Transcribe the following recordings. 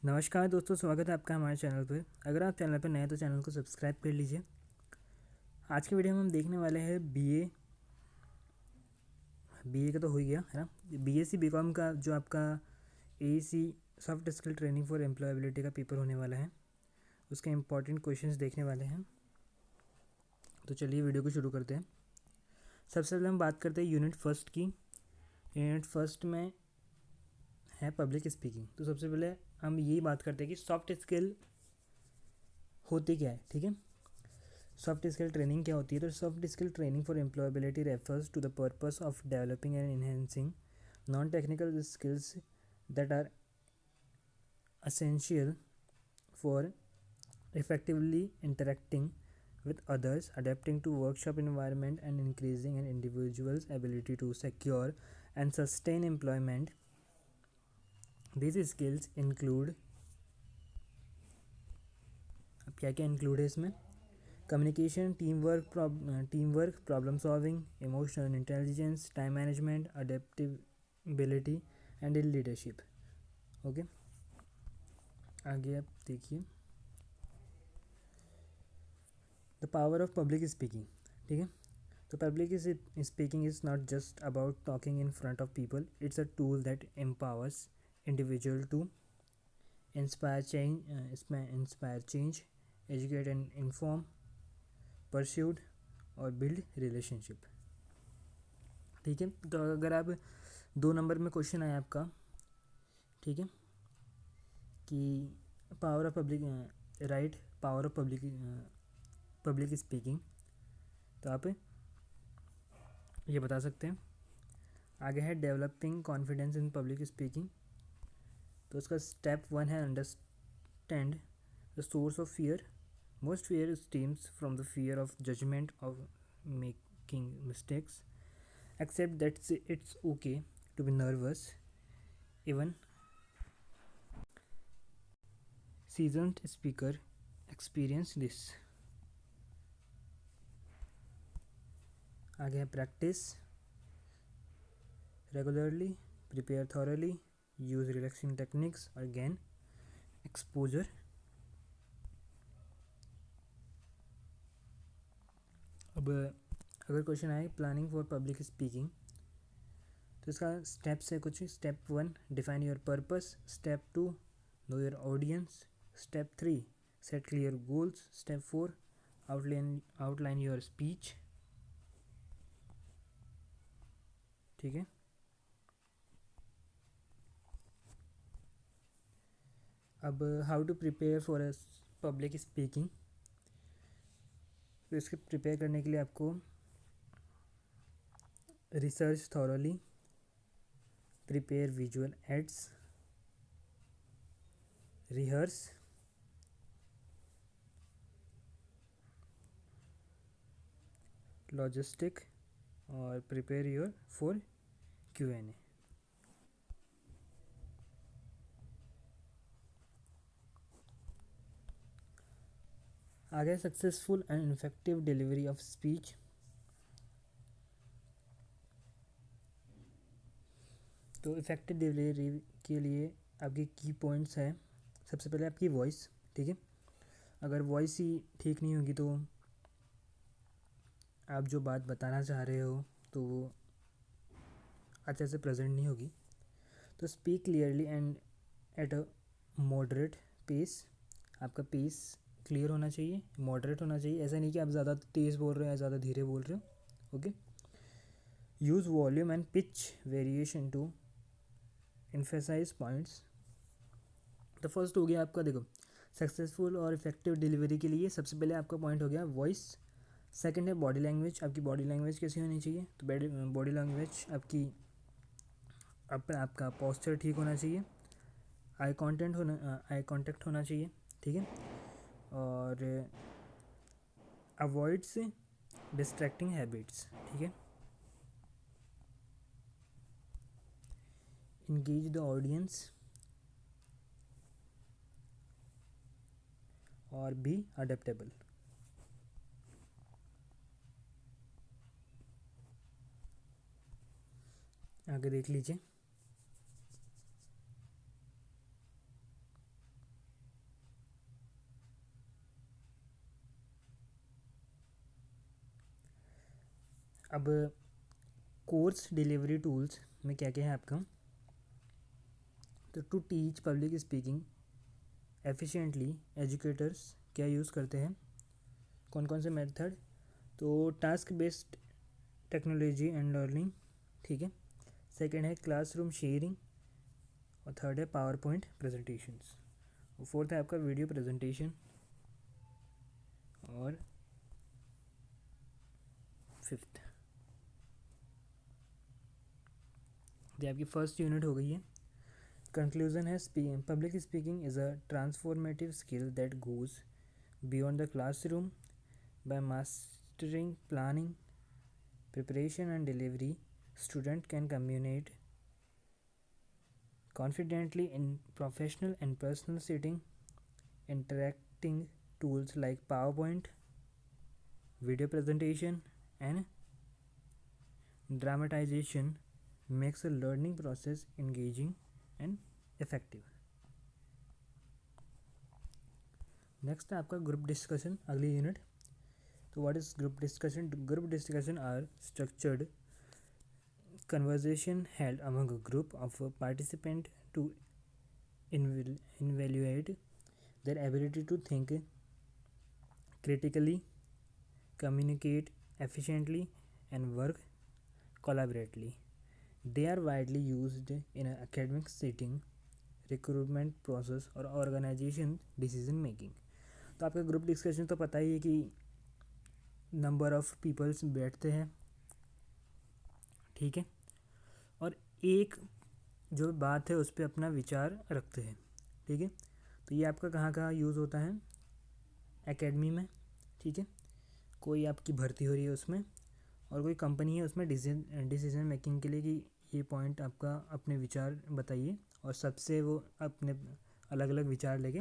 नमस्कार दोस्तों, स्वागत है आपका हमारे चैनल पर। अगर आप चैनल पर नए हैं तो चैनल को सब्सक्राइब कर लीजिए। आज के वीडियो में हम देखने वाले हैं बीए का तो हो ही गया है ना। बीएससी बीकॉम का जो आपका AEC soft skill training for employability का पेपर होने वाला है, उसके इम्पॉर्टेंट क्वेश्चंस देखने वाले हैं। तो चलिए वीडियो को शुरू करते हैं। सबसे पहले हम बात करते हैं यूनिट फर्स्ट की। यूनिट फर्स्ट में है पब्लिक स्पीकिंग। तो सबसे पहले हम यही बात करते हैं कि सॉफ्ट स्किल होती क्या है। ठीक है, सॉफ्ट स्किल ट्रेनिंग क्या होती है। तो soft skill training for employability refers to the purpose of developing and enhancing non technical skills that are essential for effectively interacting with others, adapting to workshop environment, and increasing an individual's ability to secure and sustain employment. These skills include, अब क्या क्या include है इसमें, communication, team work, problem solving, emotional intelligence, time management, adaptability and leadership. Okay, आगे आप देखिए the power of public speaking. ठीक है, तो public speaking is not just about talking in front of people, it's a tool that empowers individual to inspire change, educate and inform, persuade और build relationship. ठीक है, तो अगर आप 2 number में क्वेश्चन आया आपका, ठीक है, कि पावर ऑफ पब्लिक स्पीकिंग, तो आप ये बता सकते हैं। आगे है developing confidence in public speaking. तो उसका स्टेप 1 है understand the source of fear. Most fear stems from the fear of judgement of making mistakes, accept that it's okay to be nervous, even seasoned speaker experience this। आगे है practice regularly, prepare thoroughly, use relaxing techniques और gain exposure. अब अगर question आए planning for public speaking, तो इसका steps है कुछ। Step 1 define your purpose, step 2 know your audience, step 3 set clear goals, step 4 outline your speech. ठीक है, अब how to prepare for a public speaking. तो इसके प्रिपेयर करने के लिए आपको research thoroughly, prepare visual aids, rehearse, logistic और प्रिपेयर योर फॉर Q&A। आगे successful and effective delivery of speech. तो इफेक्टिव डिलीवरी के लिए आपके की पॉइंट्स हैं। सबसे पहले आपकी वॉइस। ठीक है, अगर वॉइस ही ठीक नहीं होगी तो आप जो बात बताना चाह रहे हो तो वो अच्छे से प्रेजेंट नहीं होगी। तो speak clearly and at a moderate pace. आपका पेस क्लियर होना चाहिए, मॉडरेट होना चाहिए। ऐसा नहीं कि आप ज़्यादा तेज़ बोल रहे हो या ज़्यादा धीरे बोल रहे हो। Okay, use volume and pitch variation to emphasise points. तो फर्स्ट हो गया आपका, देखो, सक्सेसफुल और इफेक्टिव डिलीवरी के लिए सबसे पहले आपका पॉइंट हो गया वॉइस। सेकंड है बॉडी लैंग्वेज। आपकी बॉडी लैंग्वेज कैसी होनी चाहिए। तो बॉडी लैंग्वेज आपकी आपका पोस्चर ठीक होना चाहिए, आई कांटेक्ट होना चाहिए। ठीक है, और अवॉइड्स डिस्ट्रैक्टिंग हैबिट्स। ठीक है, इंगेज द ऑडियंस और बी अडेप्टेबल। आगे देख लीजिए। अब कोर्स डिलीवरी टूल्स में क्या क्या है आपका, तो to teach public speaking efficiently educators क्या यूज़ करते हैं, कौन कौन से मेथड, तो task based technology and learning, ठीक है। सेकंड है क्लासरूम शेयरिंग, और थर्ड है पावर पॉइंट प्रेजेंटेशंस, और फोर्थ है आपका वीडियो प्रेजेंटेशन, और फिफ्थ ये आपकी फर्स्ट यूनिट हो गई है। कंक्लूजन है, public speaking is a transformative skill that goes beyond the classroom by mastering planning preparation and delivery. Student can communicate confidently in professional and personal setting. Interacting tools like PowerPoint, video presentation, and dramatization makes a learning process engaging and effective. Next है आपका group discussion, अगली unit. तो what is group discussion? Group discussion are structured conversation held among a group of participants to evaluate their ability to think critically, communicate efficiently, and work collaboratively. They are widely used in an academic setting, recruitment process और organization decision making. तो आपका group discussion तो पता ही है कि number of peoples बैठते हैं, ठीक है, और एक जो बात है उस पर अपना विचार रखते हैं, ठीक है। तो ये आपका कहाँ कहाँ यूज़ होता है? एकेडमी में, ठीक है, कोई आपकी भर्ती हो रही है उसमें, और कोई कंपनी है उसमें डिसीजन मेकिंग के लिए कि ये पॉइंट आपका अपने विचार बताइए, और सबसे वो अपने अलग अलग विचार लेके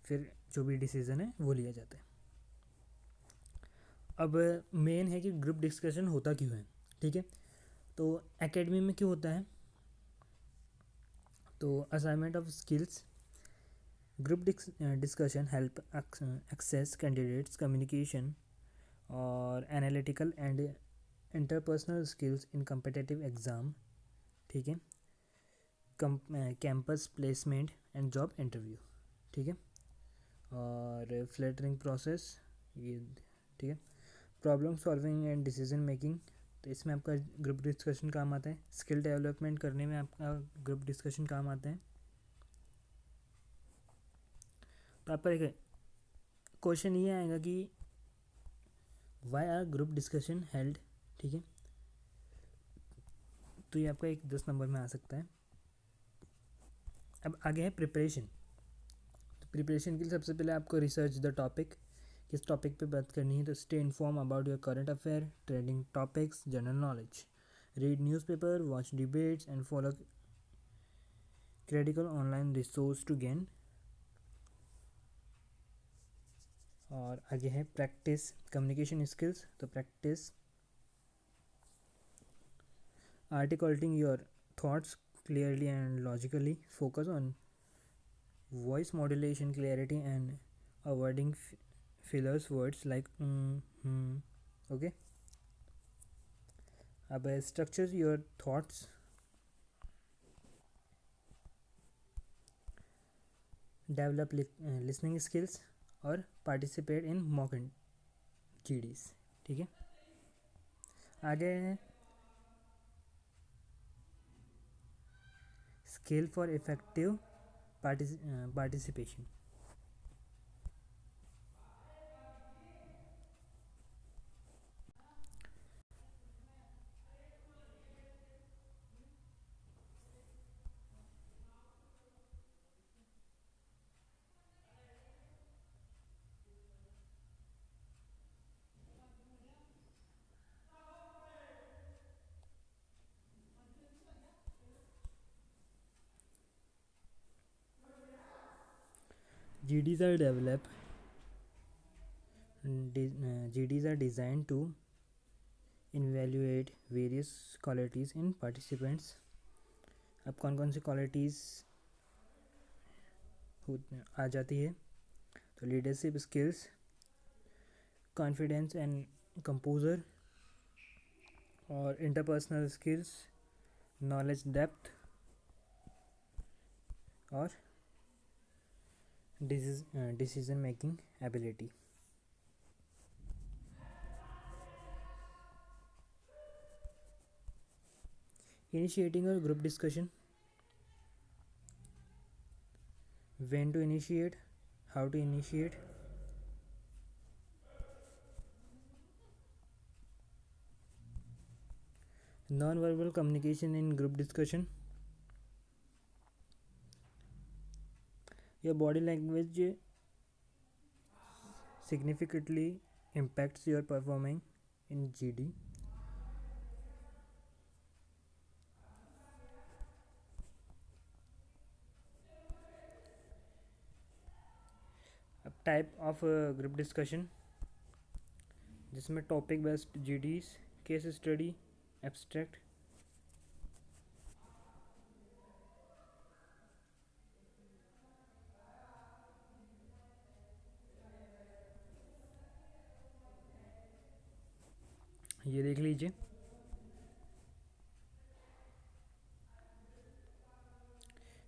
फिर जो भी डिसीज़न है वो लिया जाता है। अब मेन है कि ग्रुप डिस्कशन होता क्यों है, ठीक है। तो एकेडमी में क्यों होता है? तो assignment of skills, group discussion help access candidates communication और analytical and interpersonal skills in competitive exam, ठीक है, campus placement and job interview, ठीक है, और फिल्टरिंग प्रोसेस, ये ठीक है, problem solving and decision making, तो इसमें आपका ग्रुप डिस्कशन काम आता है। स्किल डेवलपमेंट करने में आपका ग्रुप डिस्कशन काम आता है। तो आपका एक क्वेश्चन ये आएगा कि why are group discussion held, ठीक है, तो ये आपका एक 10 नंबर में आ सकता है। अब आगे है प्रिपरेशन। तो प्रिपरेशन के लिए सबसे पहले आपको रिसर्च द टॉपिक, किस टॉपिक पे बात करनी है, तो stay inform about your current affair, trending topics, general knowledge, read newspaper, watch debates and follow critical online resource to gain. और आगे है प्रैक्टिस कम्युनिकेशन स्किल्स, तो practice articulating your thoughts clearly and logically, focus on voice modulation, clarity, and avoiding fillers words like okay. अब structure your thoughts, develop listening skills और participate in mock GDs, ठीक है। आगे है skill for effective participation. GDs are developed GDs are designed to evaluate various qualities in participants। अब कौन कौन सी qualities आ जाती है, तो leadership skills, confidence and composer, और इंटरपर्सनल स्किल्स, नॉलेज डेप्थ और डिसीजन मेकिंग एबिलिटी। इनिशिएटिंग और group discussion, when to initiate, how to initiate, non-verbal communication in group discussion, your body language significantly impacts your performing in GD. अब type of group discussion, जिसमें topic based GDs, case study, abstract. ये देख लीजिए।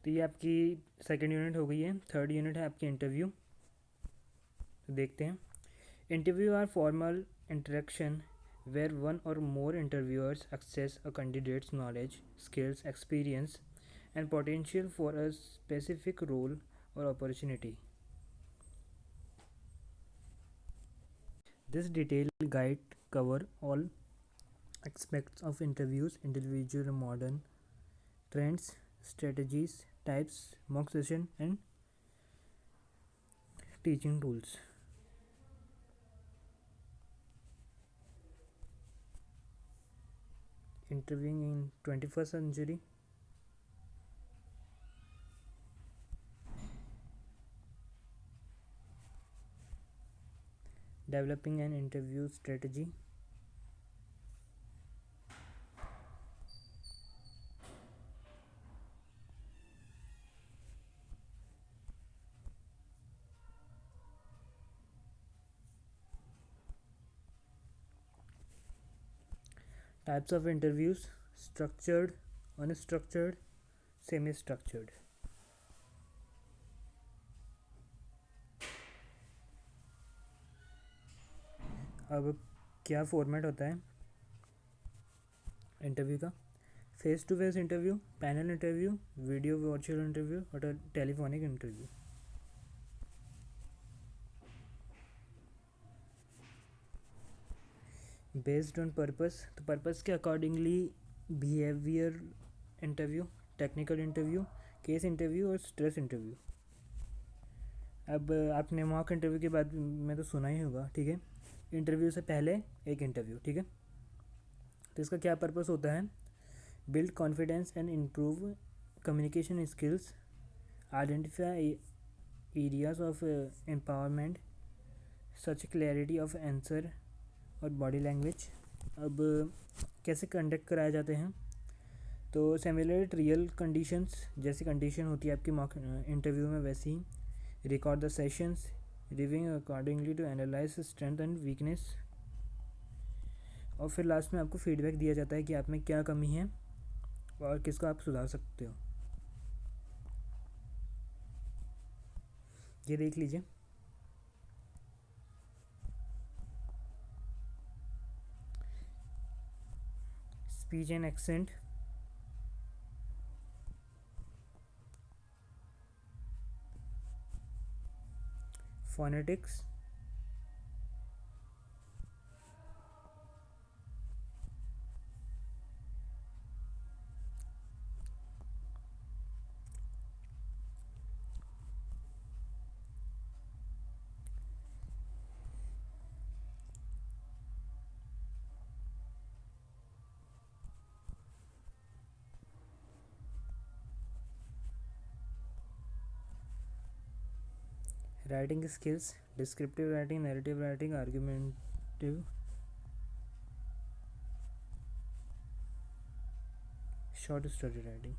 तो ये आपकी second unit हो गई है। थर्ड यूनिट है आपकी इंटरव्यू। तो देखते हैं। Interview are formal interaction where one or more interviewers assess a candidate's knowledge, skills, experience, and potential for a specific role or opportunity. This detailed guide covers all aspects of interviews, individual modern trends, strategies, types, mock session, and teaching tools. Interviewing in 21st century. Developing an interview strategy. Types of interviews: structured, unstructured, semi-structured. अब क्या format होता है interview का? Face to face interview, panel interview, video virtual interview और telephonic interview. Based on purpose, तो purpose के accordingly behaviour interview, technical interview, case interview और stress interview. अब आपने मॉक इंटरव्यू के बाद में तो सुना ही होगा, ठीक है। इंटरव्यू से पहले एक इंटरव्यू, ठीक है। तो इसका क्या पर्पस होता है? Build confidence and improve communication skills, identify areas of empowerment, such clarity of answer और बॉडी लैंग्वेज। अब कैसे कंडक्ट कराए जाते हैं? तो सिमुलेट रियल कंडीशंस, जैसी कंडीशन होती है आपकी मॉक इंटरव्यू में वैसी ही। Record the sessions, reviewing accordingly to analyse strength and weakness. और फिर लास्ट में आपको फीडबैक दिया जाता है कि आप में क्या कमी है और किसको आप सुधार सकते हो। ये देख लीजिए। Speech and accent, phonetics, writing skills, descriptive writing, narrative writing, argumentative, short story writing.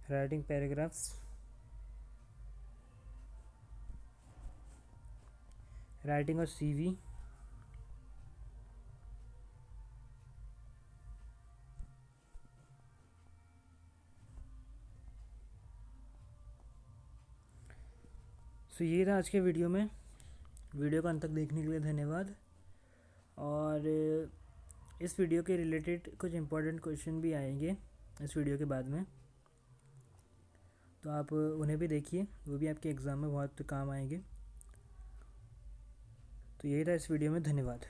Writing paragraphs, writing और CV, सो ये था आज के वीडियो में। वीडियो को अंत तक देखने के लिए धन्यवाद। और इस वीडियो के रिलेटेड कुछ इम्पोर्टेंट क्वेश्चन भी आएंगे इस वीडियो के बाद में, तो आप उन्हें भी देखिए, वो भी आपके एग्ज़ाम में बहुत काम आएंगे। तो यही था इस वीडियो में, धन्यवाद।